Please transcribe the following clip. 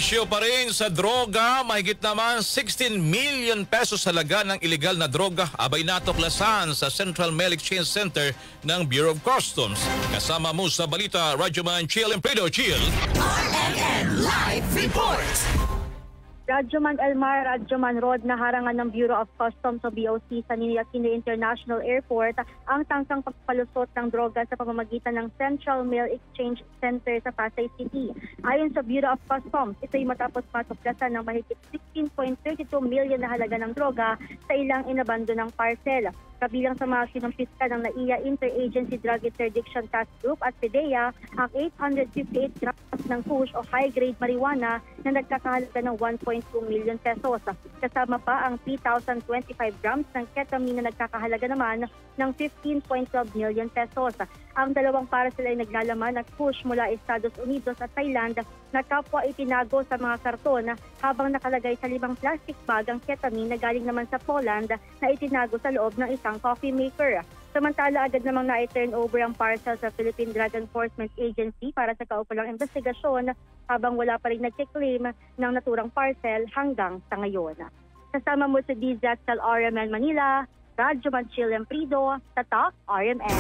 Isyu pa rin sa droga, mahigit naman 16 million pesos halaga ng ilegal na droga abay natuklasan sa Central Mail Exchange Center ng Bureau of Customs. Kasama mo sa balita, Radyoman Chill Empredo. Chill! RNN Live Report! Radyoman Elmar, Radyoman Rod, naharangan ng Bureau of Customs o BOC sa Ninoy Aquino International Airport ang tangkang pagpalusot ng droga sa pamamagitan ng Central Mail Exchange Center sa Pasay City. Ayon sa Bureau of Customs, ito'y matapos matuklasan ng mahigit 16.32 million na halaga ng droga sa ilang inabandonang parcel. Kabilang sa mga kinumpiska ng NAIA Interagency Drug Interdiction Task Group at PDEA ang 858 grams ng kush o high-grade marijuana na nagkakahalaga ng 1.2 million pesos. Kasama pa ang 3,025 grams ng ketamine na nagkakahalaga naman ng 15.12 million pesos. Ang dalawang parcel ay naglalaman ng kush mula Estados Unidos at Thailand na kapwa itinago sa mga karton habang nakalagay sa 5 plastic bag ang ketamine na galing naman sa Poland na itinago sa loob ng isang coffee maker. Samantala, agad namang na-turn over ang parcel sa Philippine Drug Enforcement Agency para sa kaukulang investigasyon habang wala pa rin nag-claim ng naturang parcel hanggang sa ngayon. Kasama mo sa DZXL RMN Manila, Radyoman Chill Empredo, Tatak RMN.